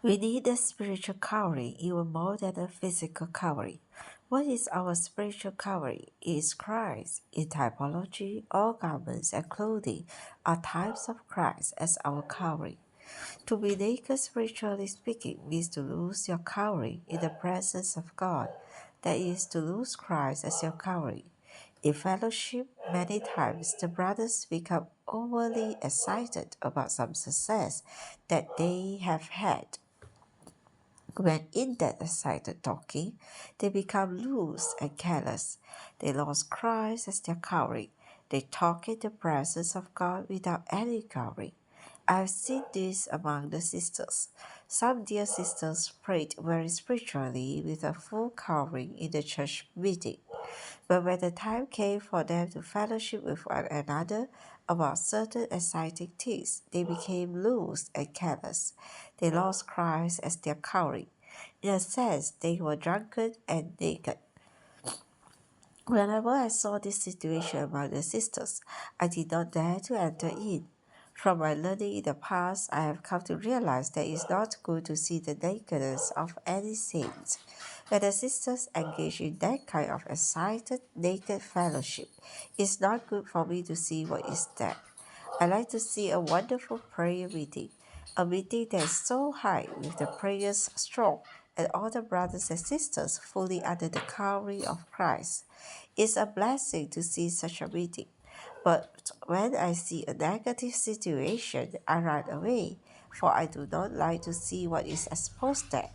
We need a spiritual covering even more than a physical covering. What is our spiritual covering? It is Christ. In typology, all garments and clothing are types of Christ as our covering. To be naked, spiritually speaking, means to lose your covering in the presence of God. That is, to lose Christ as your covering. In fellowship, many times the brothers become overly excited about some success that they have had. When in that excited talking, they become loose and careless. They lost Christ as their covering. They talk in the presence of God without any covering. I have seen this among the sisters. Some dear sisters prayed very spiritually with a full covering in the church meeting. But when the time came for them to fellowship with one another about certain exciting things, they became loose and careless. They lost Christ as their covering. In a sense, they were drunken and naked. Whenever I saw this situation among the sisters, I did not dare to enter in. From my learning in the past, I have come to realize that it is not good to see the nakedness of any saint. When the sisters engage in that kind of excited, naked fellowship, it's not good for me to see what is there. I like to see a wonderful prayer meeting, a meeting that is so high with the prayers strong and all the brothers and sisters fully under the covering of Christ. It's a blessing to see such a meeting. But when I see a negative situation, I run away, for I do not like to see what is exposed there.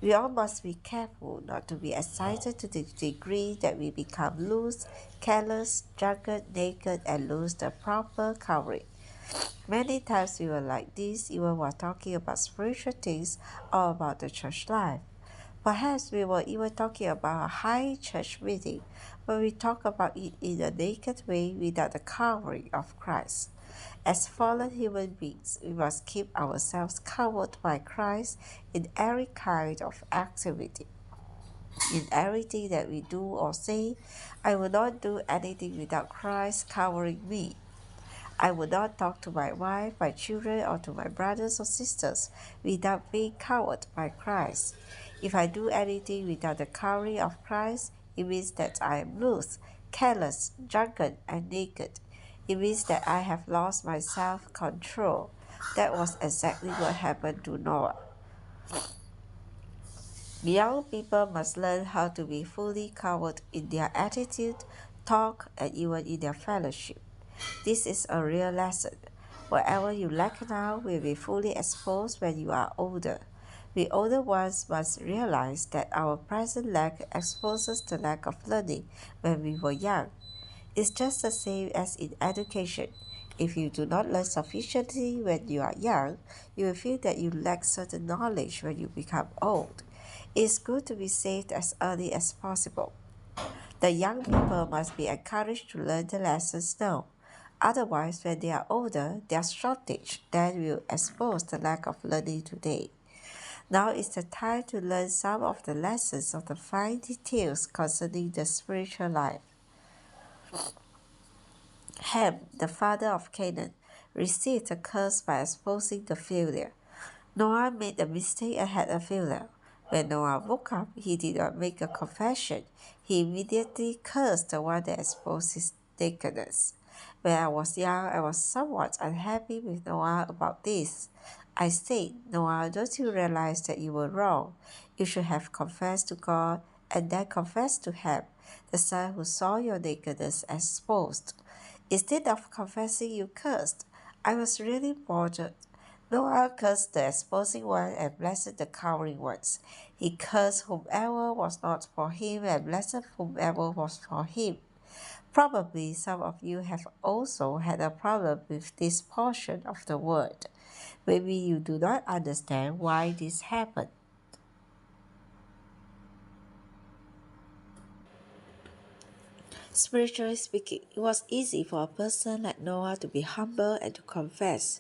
We all must be careful not to be excited to the degree that we become loose, careless, drunken, naked, and lose the proper covering. Many times we were like this even while talking about spiritual things or about the church life. Perhaps we were even talking about a high church meeting, but we talk about it in a naked way without the covering of Christ. As fallen human beings, we must keep ourselves covered by Christ in every kind of activity. In everything that we do or say, I will not do anything without Christ covering me. I would not talk to my wife, my children, or to my brothers or sisters without being covered by Christ. If I do anything without the covering of Christ, it means that I am loose, careless, drunken, and naked. It means that I have lost my self control. That was exactly what happened to Noah. Young people must learn how to be fully covered in their attitude, talk, and even in their fellowship. This is a real lesson. Whatever you lack now will be fully exposed when you are older. We older ones must realize that our present lack exposes the lack of learning when we were young. It's just the same as in education. If you do not learn sufficiently when you are young, you will feel that you lack certain knowledge when you become old. It's good to be saved as early as possible. The young people must be encouraged to learn the lessons now. Otherwise, when they are older, their shortage then will expose the lack of learning today. Now is the time to learn some of the lessons of the fine details concerning the spiritual life. Ham, the father of Canaan, received a curse by exposing the failure. Noah made a mistake and had a failure. When Noah woke up, he did not make a confession. He immediately cursed the one that exposed his nakedness. When I was young, I was somewhat unhappy with Noah about this. I said, Noah, don't you realize that you were wrong? You should have confessed to God and then confessed to Ham, the son who saw your nakedness exposed. Instead of confessing, you cursed. I was really bothered. Noah cursed the exposing one and blessed the covering ones. He cursed whomever was not for him and blessed whomever was for him. Probably some of you have also had a problem with this portion of the word. Maybe you do not understand why this happened. Spiritually speaking, it was easy for a person like Noah to be humble and to confess.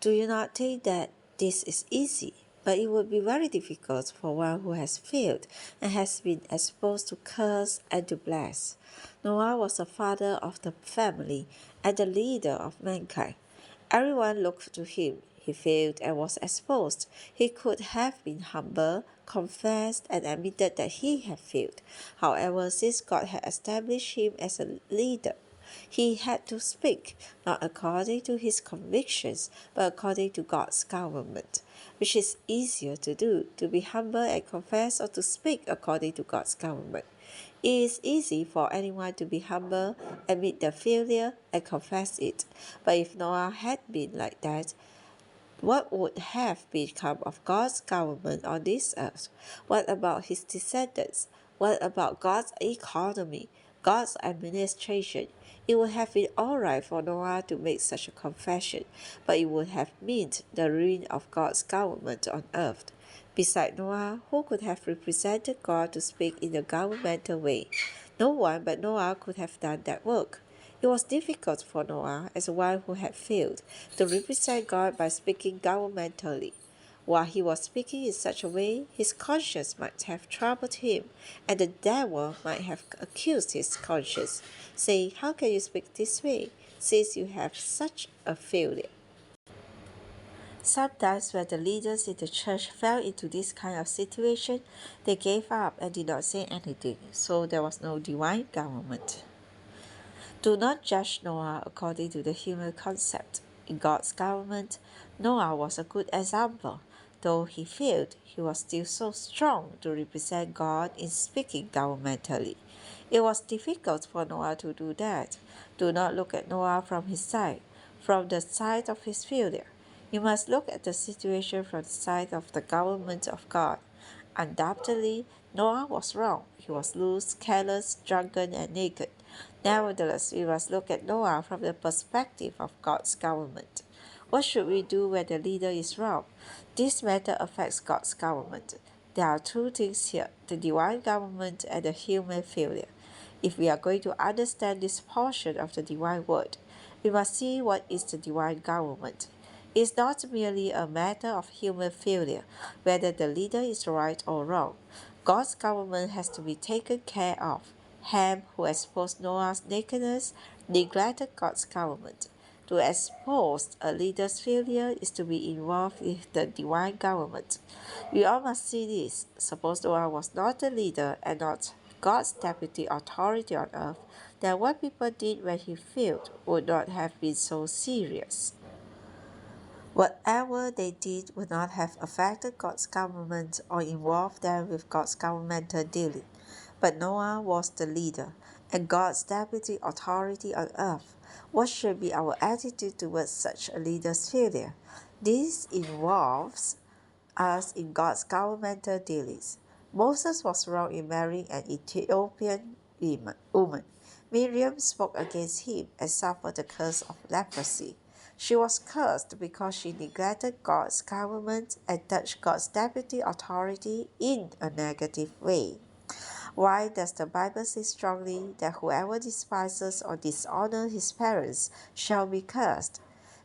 Do you not think that this is easy? But it would be very difficult for one who has failed and has been exposed to curse and to bless. Noah was the father of the family and the leader of mankind. Everyone looked to him. He failed and was exposed. He could have been humble, confessed, and admitted that he had failed. However, since God had established him as a leader, he had to speak, not according to his convictions, but according to God's government. Which is easier to do, to be humble and confess, or to speak according to God's government? It is easy for anyone to be humble, admit their failure, and confess it. But if Noah had been like that, what would have become of God's government on this earth? What about his descendants? What about God's economy, God's administration? It would have been all right for Noah to make such a confession, but it would have meant the ruin of God's government on earth. Besides Noah, who could have represented God to speak in a governmental way? No one but Noah could have done that work. It was difficult for Noah, as one who had failed, to represent God by speaking governmentally. While he was speaking in such a way, his conscience might have troubled him, and the devil might have accused his conscience, saying, "How can you speak this way, since you have such a failure?" Sometimes when the leaders in the church fell into this kind of situation, they gave up and did not say anything, so there was no divine government. Do not judge Noah according to the human concept. In God's government, Noah was a good example. Though he failed, he was still so strong to represent God in speaking governmentally. It was difficult for Noah to do that. Do not look at Noah from his side, from the side of his failure. You must look at the situation from the side of the government of God. Undoubtedly, Noah was wrong. He was loose, careless, drunken, and naked. Nevertheless, we must look at Noah from the perspective of God's government. What should we do when the leader is wrong? This matter affects God's government. There are two things here, the divine government and the human failure. If we are going to understand this portion of the divine word, we must see what is the divine government. It is not merely a matter of human failure, whether the leader is right or wrong. God's government has to be taken care of. Ham, who exposed Noah's nakedness, neglected God's government. To expose a leader's failure is to be involved with the divine government. We all must see this. Suppose Noah was not the leader and not God's deputy authority on earth, then what people did when he failed would not have been so serious. Whatever they did would not have affected God's government or involved them with God's governmental dealing. But Noah was the leader and God's deputy authority on earth. What should be our attitude towards such a leader's failure? This involves us in God's governmental dealings. Moses was wrong in marrying an Ethiopian woman. Miriam spoke against him and suffered the curse of leprosy. She was cursed because she neglected God's government and touched God's deputy authority in a negative way. Why does the Bible say strongly that whoever despises or dishonors his parents shall be cursed?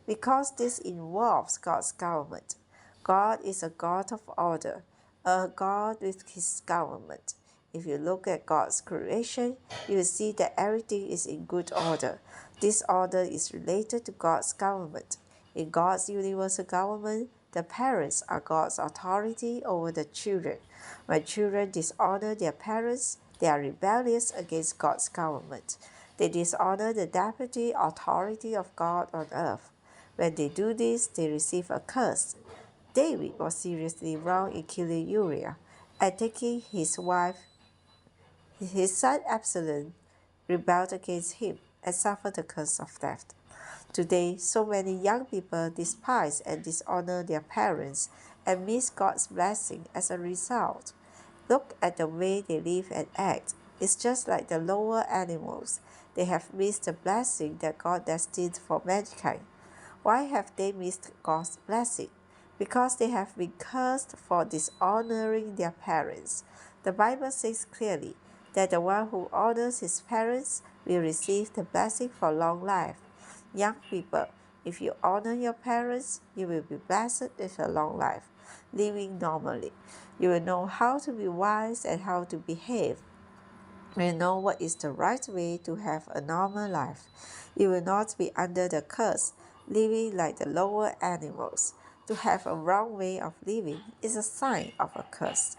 Because this involves God's government. God is a God of order, a God with his government. If you look at God's creation, you will see that everything is in good order. This order is related to God's government. In God's universal government, the parents are God's authority over the children. When children dishonor their parents, they are rebellious against God's government. They dishonor the deputy authority of God on earth. When they do this, they receive a curse. David was seriously wrong in killing Uriah and taking his wife. His son Absalom rebelled against him and suffered the curse of death. Today, so many young people despise and dishonor their parents and miss God's blessing as a result. Look at the way they live and act. It's just like the lower animals. They have missed the blessing that God destined for mankind. Why have they missed God's blessing? Because they have been cursed for dishonoring their parents. The Bible says clearly that the one who honors his parents will receive the blessing for long life. Young people, if you honor your parents, you will be blessed with a long life, living normally. You will know how to be wise and how to behave. You will know what is the right way to have a normal life. You will not be under the curse, living like the lower animals. To have a wrong way of living is a sign of a curse.